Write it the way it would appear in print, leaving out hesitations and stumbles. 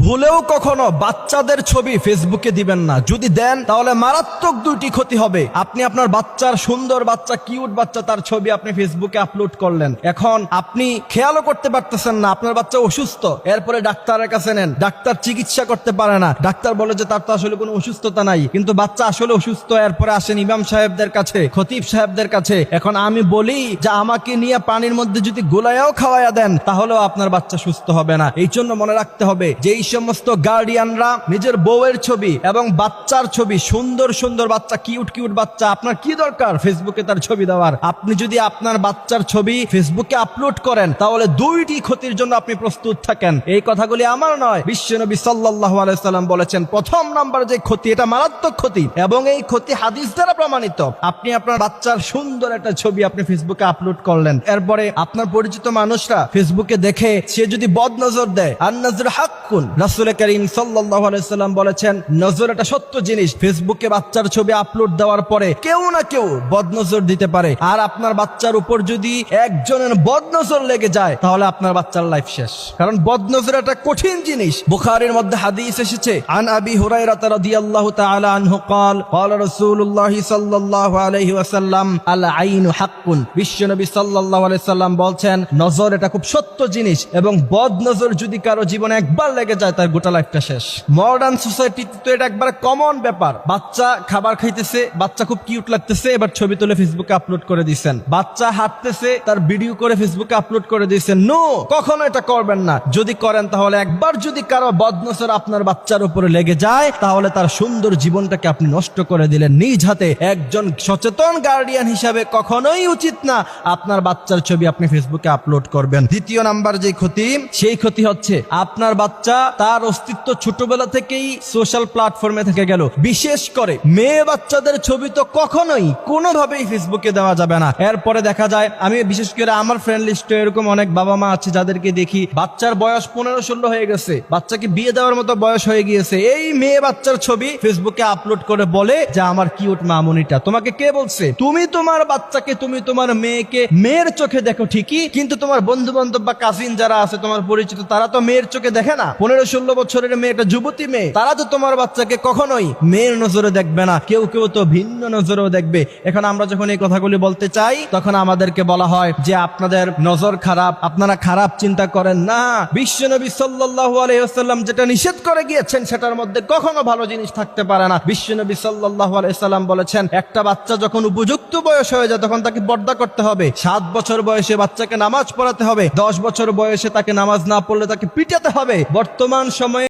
ভুলেও কখনো বাচ্চাদের ছবি ফেসবুকে দিবেন না। যদি দেন তাহলে মারাত্মক দুইটি ক্ষতি হবে। আপনি আপনার বাচ্চার সুন্দর বাচ্চা, কিউট বাচ্চা, তার ছবি আপনি ফেসবুকে আপলোড করলেন। এখন আপনি খেয়ালও করতে পারতেছেন না আপনার বাচ্চা অসুস্থ। এরপরে ডাক্তারের কাছে নেন, ডাক্তার চিকিৎসা করতে পারে না। ডাক্তার বলে যে তার তো আসলে কোনো অসুস্থতা নাই, কিন্তু বাচ্চা আসলে অসুস্থ। এরপরে আসেন ইমাম সাহেবদের কাছে, খতিব সাহেবদের কাছে। এখন আমি বলি যে আমাকে নিয়ে পানির মধ্যে যদি গোলায়াও খাওয়াইয়া দেন তাহলেও আপনার বাচ্চা সুস্থ হবে না। এই জন্য মনে রাখতে হবে যে এই সমস্ত গার্ডিয়ানরা নিজের বউয়ের ছবি এবং বাচ্চার ছবি, সুন্দর সুন্দর বাচ্চা, কিউট কিউট বাচ্চা, আপনার কি দরকার ফেসবুকে তার ছবি দেওয়ার? আপনি যদি আপনার বাচ্চার ছবি ফেসবুকে আপলোড করেন তাহলে দুইটি ক্ষতির জন্য আপনি প্রস্তুত থাকেন। এই কথাগুলি আমার নয়, বিশ্বনবী সাল্লাল্লাহু আলাইহি সাল্লাম বলেছেন প্রথম নাম্বার যে ক্ষতি, এটা মারাত্মক ক্ষতি এবং এই ক্ষতি হাদিস দ্বারা প্রমাণিত। আপনি আপনার বাচ্চার সুন্দর একটা ছবি আপনি ফেসবুকে আপলোড করলেন, এরপরে আপনার পরিচিত মানুষরা ফেসবুকে দেখে সে যদি বদনজর দেয়, আর নজর হাক্কুন, রাসূল করিম সাল্লাল্লাহু আলাইহি সাল্লাম বলেছেন নজর একটা সত্য জিনিস। ফেসবুকে বাচ্চার ছবি আপলোড দেওয়ার পরে কেউ না কেউ বদনজর দিতে পারে, আর আপনার বাচ্চার উপর যদি একজনের বদনজর লেগে যায় তাহলে আপনার বাচ্চার লাইফ শেষ। কারণ বদনজর একটা কঠিন জিনিস। বুখারীর মধ্যে হাদিস এসেছে, আন আবি হুরায়রা রাদিয়াল্লাহু তাআলা আনহু قال قال رسول الله صلى الله عليه وسلم العين حق। বিশ্বনবী সাল্লাল্লাহু আলাইহি সাল্লাম বলছেন নজর এটা খুব সত্য জিনিস এবং বদনজর যদি কারো জীবনে একবার লেগে যায় তার গোটা লাইফটা শেষ। মডার্ন সোসাইটিতে তো এটা একবার কমন ব্যাপার। বাচ্চা খাবার খাইতেছে, বাচ্চা খুব কিউট লাগতেছে, এবার ছবি তুলে ফেসবুকে আপলোড করে দিচ্ছেন। বাচ্চা হাঁটতেছে, তার ভিডিও করে ফেসবুকে আপলোড করে দিচ্ছেন। নো, কখনো এটা করবেন না। যদি করেন তাহলে একবার যদি কারো বদনজর আপনার বাচ্চার উপরে লেগে যায় তাহলে তার সুন্দর জীবনটাকে আপনি নষ্ট করে দিলেন নিজ হাতে। একজন সচেতন গার্ডিয়ান হিসাবে কখনোই উচিত না আপনার বাচ্চার ছবি আপনি ফেসবুকে আপলোড করবেন। দ্বিতীয় নাম্বার যে ক্ষতি, সেই ক্ষতি হচ্ছে আপনার বাচ্চা তার অস্তিত্ব ছোটবেলা থেকেই সোশ্যাল প্ল্যাটফর্মে থেকে গেল। বিশেষ করে মেয়ে বাচ্চাদের ছবি তো কখনোই কোনোভাবেই ফেসবুকে দেওয়া যাবে না। এরপরে দেখা যায়, আমি বিশেষ করে আমার ফ্রেন্ড লিস্টে এরকম অনেক বাবা মা আছে যাদেরকে দেখি বাচ্চার বয়স 15-16 হয়ে গেছে, বাচ্চাকে বিয়ে দেওয়ার মতো বয়স হয়ে গিয়েছে। এই মেয়ে বাচ্চার ছবি ফেসবুকে আপলোড করে বলে যে আমার কিউট মামুনিটা। তোমাকে কে বলছে? তুমি তোমার বাচ্চাকে, তুমি তোমার মেয়েকে মেয়ের চোখে দেখো ঠিকই, কিন্তু তোমার বন্ধু বান্ধব বা কাজিন যারা আছে তোমার পরিচিত, তারা তো মেয়ের চোখে দেখে না। 15-16 বছরের মেয়ে, একটা যুবতী মেয়ে, তারা তো তোমার বাচ্চাকে কখনোই মেয়ের নজরে দেখবে না। কেউ কেউ তো ভিন্ন নজরেও দেখবে। এখন আমরা যখন এই কথাগুলি বলতে চাই তখন আমাদেরকে বলা হয় যে আপনাদের নজর খারাপ, আপনারা খারাপ চিন্তা করেন না। বিশ্বনবী সাল্লাল্লাহু আলাইহি ওয়াসাল্লাম যেটা নিষেধ করে গিয়েছেন সেটার মধ্যে কখনো ভালো জিনিস থাকতে পারে না। বিশ্বনবী সাল্লাল্লাহু আলাইহি ওয়াসাল্লাম বলেছেন একটা বাচ্চা যখন উপযুক্ত বয়স হয়ে যায় তখন তাকে পর্দা করতে হবে। 7 বছর বয়সে বাচ্চাকে নামাজ পড়াতে হবে, 10 বছর বয়সে তাকে নামাজ না পড়লে তাকে পিটাতে হবে। বর্তমান সময়ে